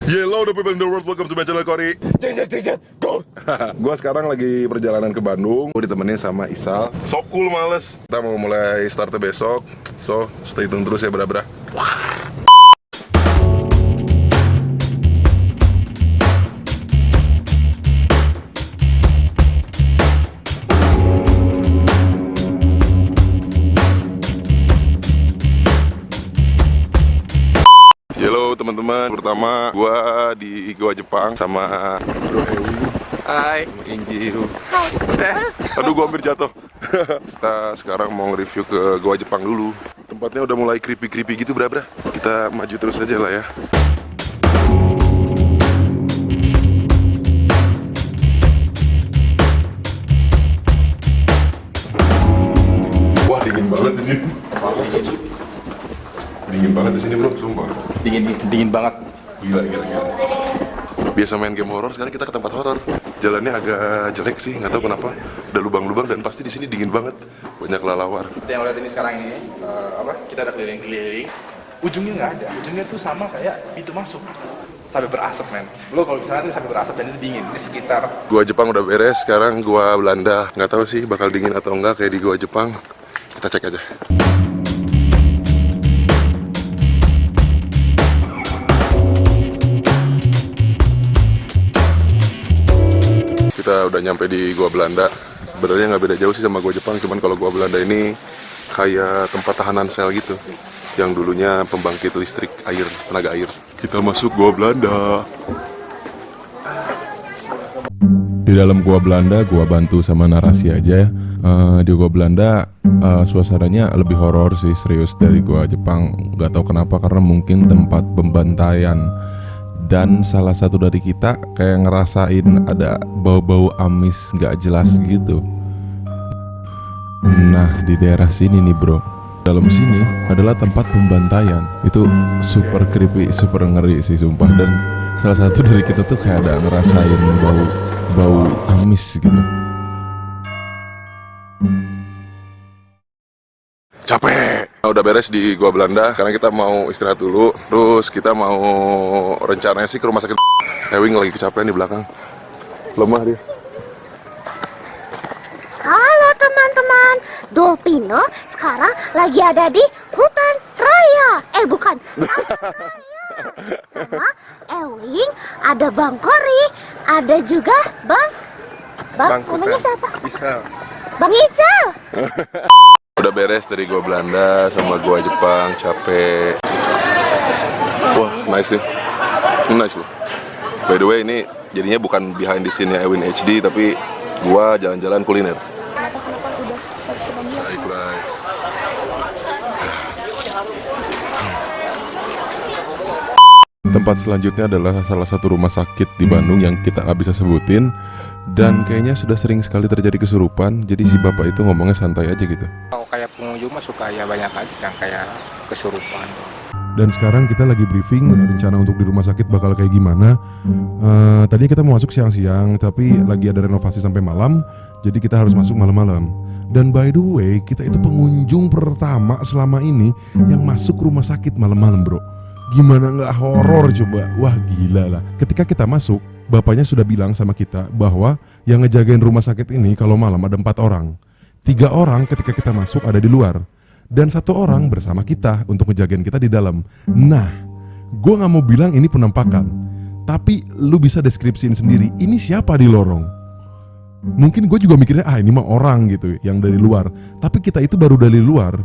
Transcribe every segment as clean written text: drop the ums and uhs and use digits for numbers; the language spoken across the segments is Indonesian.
Hello the people in the world, welcome to my channel Kori. Go. Gua sekarang lagi perjalanan ke Bandung. Gua ditemenin sama Isal. So cool males. Kita mau mulai start besok. So stay tune terus ya bra-bra. Halo teman-teman, pertama gua di Goa Jepang sama Bro Ewi. Hai. Sama Injiru. Hai. Aduh, gua hampir jatuh. Kita sekarang mau review ke Goa Jepang dulu. Tempatnya udah mulai creepy-creepy gitu, bra-bra. Kita maju terus aja lah ya. Wah, dingin banget di sini. Dingin banget di sini, bro, sumpah. Dingin banget. Gila. Biasa main game horor, sekarang kita ke tempat horor. Jalannya agak jelek sih, nggak tahu kenapa. Ada lubang-lubang dan pasti di sini dingin banget. Banyak lalar. Yang lihat ini sekarang ini, kita ada keliling-keliling. Ujungnya nggak ada. Ujungnya tuh sama kayak pintu masuk. Sampai berasap, men. Lo kalau misalnya ini sampai berasap dan itu dingin. Ini sekitar. Gua Jepang udah beres, sekarang gua Belanda. Nggak tahu sih bakal dingin atau enggak kayak di gua Jepang. Kita cek aja. Kita udah nyampe di Goa Belanda. Sebenarnya nggak beda jauh sih sama Goa Jepang, cuman kalau Goa Belanda ini kayak tempat tahanan sel gitu, yang dulunya pembangkit listrik air, tenaga air. Kita masuk Goa Belanda. Di dalam Goa Belanda, gua bantu sama narasi aja. Di Goa Belanda suasananya lebih horor sih, serius, dari Goa Jepang. Gak tahu kenapa, karena mungkin tempat pembantaian. Dan salah satu dari kita kayak ngerasain ada bau-bau amis gak jelas gitu. Nah, di daerah sini nih bro, dalam sini adalah tempat pembantaian. Itu super creepy, super ngeri sih sumpah. Dan salah satu dari kita tuh kayak ada ngerasain bau amis gitu. Capek. Udah beres di Goa Belanda, karena kita mau istirahat dulu. Terus kita mau rencananya sih ke rumah sakit. Ewing lagi kecapean di belakang. Lemah dia. Halo teman-teman, Dolpino sekarang lagi ada di hutan raya. Bukan, taman raya. Sama Ewing, ada Bang Kori, ada juga Bang namanya siapa? Bisa. Bang Ical. Udah beres dari Goa Belanda sama Goa Jepang, capek. Wah, nice sih. Nice loh. By the way, ini jadinya bukan behind the scene-nya Ewin HD, tapi gua jalan-jalan kuliner. Tempat selanjutnya adalah salah satu rumah sakit di Bandung yang kita nggak bisa sebutin. Dan kayaknya sudah sering sekali terjadi kesurupan. Jadi si bapak itu ngomongnya santai aja gitu. Kalau kayak pengunjung mah suka ya banyak aja yang kayak kesurupan. Dan sekarang kita lagi briefing rencana untuk di rumah sakit bakal kayak gimana. Tadinya kita mau masuk siang-siang, tapi lagi ada renovasi sampai malam, jadi kita harus masuk malam-malam. Dan by the way, kita itu pengunjung pertama selama ini yang masuk rumah sakit malam-malam bro. Gimana nggak horor coba? Wah gila lah. Ketika kita masuk, bapaknya sudah bilang sama kita bahwa yang ngejagain rumah sakit ini kalau malam ada 4 orang. 3 orang ketika kita masuk ada di luar, dan 1 orang bersama kita untuk ngejagain kita di dalam. Nah, gue gak mau bilang ini penampakan, tapi lu bisa deskripsiin sendiri ini siapa di lorong. Mungkin gue juga mikirnya ini mah orang gitu yang dari luar, tapi kita itu baru dari luar.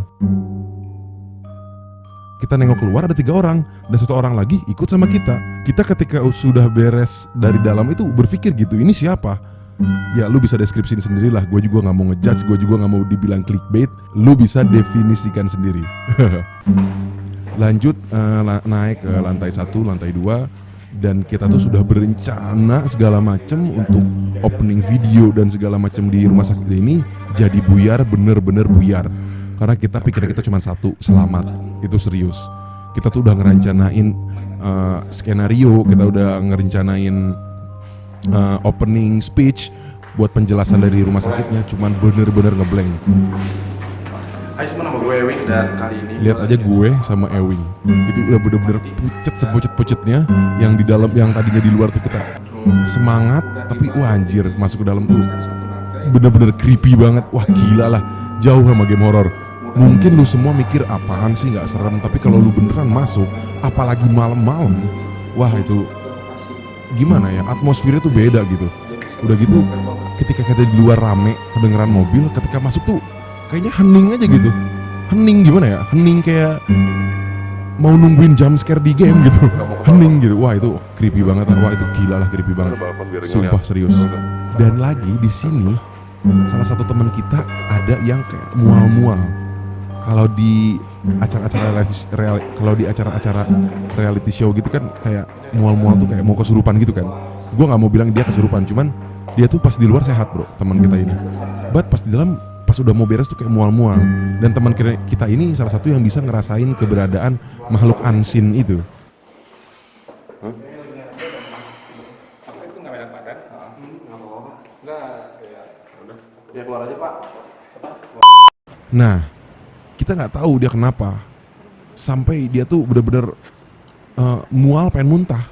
Kita nengok keluar ada 3 orang, dan 1 orang lagi ikut sama kita. Kita ketika sudah beres dari dalam itu berpikir gitu, ini siapa? Ya lu bisa deskripsiin sendiri lah. Gue juga gak mau ngejudge, gue juga gak mau dibilang clickbait. Lu bisa definisikan sendiri. Lanjut naik ke lantai 1, lantai 2. Dan kita tuh sudah berencana segala macem untuk opening video dan segala macem di rumah sakit ini. Jadi buyar, bener-bener buyar. Karena kita pikirnya kita cuma 1, selamat. Itu serius. Kita tuh udah ngerencanain skenario, kita udah ngerencanain opening speech buat penjelasan dari rumah sakitnya, cuman bener-bener ngeblank. Hai semua, nama gue Ewing dan kali ini Lihat aja gue sama Ewing itu udah bener-bener pucet sepucet-pucetnya, yang di dalam, yang tadinya di luar tuh kita semangat, tapi wah anjir masuk ke dalam tuh bener-bener creepy banget. Wah gila lah, jauh sama game horror. Mungkin lu semua mikir apaan sih nggak serem, tapi kalau lu beneran masuk, apalagi malam-malam, wah itu gimana ya, atmosfernya tuh beda gitu. Udah gitu ketika kita di luar rame kedengeran mobil, ketika masuk tuh kayaknya hening aja gitu. Hening gimana ya, hening kayak mau nungguin jump scare di game gitu. Hening gitu. Wah itu creepy banget. Wah itu gila lah, creepy banget. Sumpah serius. Dan lagi di sini salah satu teman kita ada yang kayak mual-mual. Kalau di acara-acara reality show gitu kan kayak mual-mual tuh kayak mau kesurupan gitu kan. Gua nggak mau bilang dia kesurupan, cuman dia tuh pas di luar sehat bro, teman kita ini. But pas di dalam, pas udah mau beres tuh kayak mual-mual. Dan teman kita ini salah satu yang bisa ngerasain keberadaan makhluk unseen itu. Ya keluar aja pak. Nah, kita nggak tahu dia kenapa sampai dia tuh bener-bener mual, pengen muntah.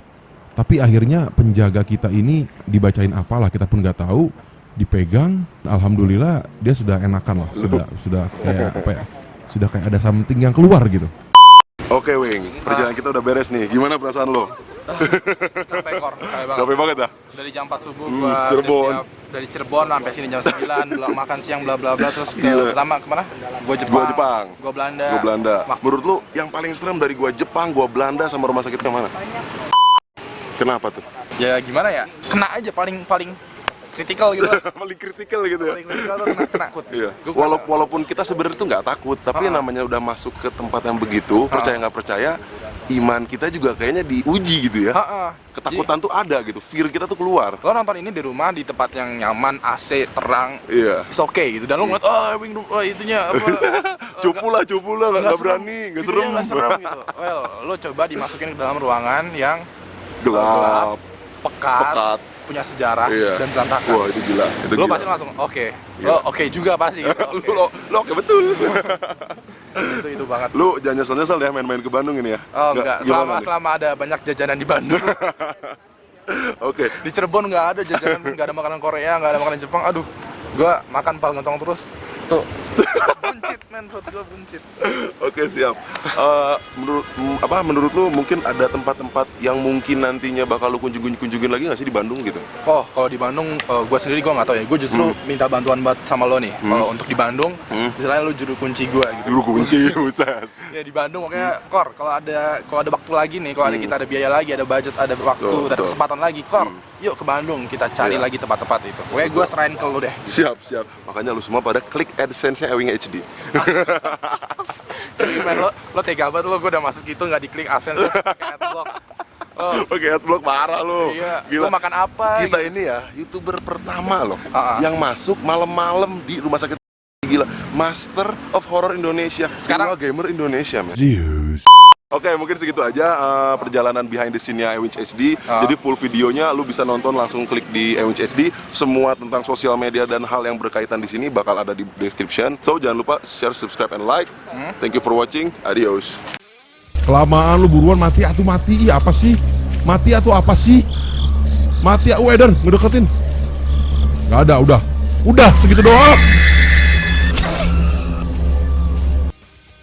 Tapi akhirnya penjaga kita ini dibacain apalah, kita pun nggak tahu, dipegang. Alhamdulillah dia sudah enakan lah, sudah kayak apa ya, sudah kayak ada something yang keluar gitu. Oke Wing, perjalanan kita udah beres nih. Gimana perasaan lo? Capek banget. Capek banget ya? Dari jam 4 subuh gua Cirebon. udah siap. Dari Cirebon sampai sini jam 9, belum makan siang bla bla bla, terus ke pertama kemana? Gua Jepang. Gua Belanda. Gua Belanda. Menurut lu yang paling serem dari gua Jepang, gua Belanda sama rumah sakit yang mana? Kenapa tuh? Ya gimana ya? Kena aja paling kritikal gitu. Paling kritikal gitu ya? Paling kritikal tuh kena takut. Iya. Gua kerasa- Walaupun kita sebenarnya tuh nggak takut, tapi namanya udah masuk ke tempat yang begitu, percaya nggak percaya, iman kita juga kayaknya diuji gitu ya. Ketakutan tuh ada gitu, fear kita tuh keluar. Lo nonton ini di rumah di tempat yang nyaman, AC, terang, Iya. it's okay gitu. Dan lo ngeliat, Wing, itunya apa? Cupu lah, nggak berani, nggak serem. Nggak serem gitu. Well, lo coba dimasukin ke dalam ruangan yang Gelap, pekat, punya sejarah Iya. dan berantakan. Wah itu gila. Itu Lo gila. pasti langsung oke. Iya. Lo oke juga pasti. Gitu. Oke. Lo oke betul. itu banget. Lu jangan nyesel ya main-main ke Bandung ini ya? Oh enggak, gimana nih? selama ada banyak jajanan di Bandung. Oke. Di Cirebon nggak ada jajanan, nggak ada makanan Korea, nggak ada makanan Jepang. Aduh, gua makan pal gentong terus. Tuh, buncit men, perut gua buncit. Oke siap. Menurut lu mungkin ada tempat-tempat yang mungkin nantinya bakal lu kunjungin lagi nggak sih di Bandung gitu? Oh, kalau di Bandung, gua sendiri gua nggak tahu ya. Gua justru minta bantuan buat sama lo nih. Kalau untuk di Bandung, misalnya lo juru kunci gua gitu. Juru kunci, buset. Ya di Bandung makanya Kor, kalau ada waktu lagi nih, kalau kita ada biaya lagi, ada budget, ada waktu, ada Betul. kesempatan lagi, Kor, yuk ke Bandung kita cari Iya. lagi tempat-tempat itu. Pokoknya gue serahin ke lu deh. Siap. Makanya lu semua pada klik AdSense-nya Ewing HD. Tapi men, lo tega banget lo, gue udah masuk itu nggak diklik AdSense, pakai adblock. Oh, Oke, adblock parah lu. iya. Gila. Lo makan apa? Kita gitu. ini ya, YouTuber pertama loh Ah. yang masuk malam-malam di rumah sakit. Gila, Master of Horror Indonesia, Sekarang- Serial Gamer Indonesia, men. Zeus. Oke, mungkin segitu aja perjalanan behind the scene-nya Ewing HD. Jadi full videonya lu bisa nonton langsung klik di Ewing HD. Semua tentang sosial media dan hal yang berkaitan di sini bakal ada di description. So jangan lupa share, subscribe, and like. Thank you for watching. Adios. Kelamaan lu buruan mati atau mati. Ih, apa sih? Mati atau apa sih? Mati, Eden, ngedeketin. Gak ada, udah segitu doang.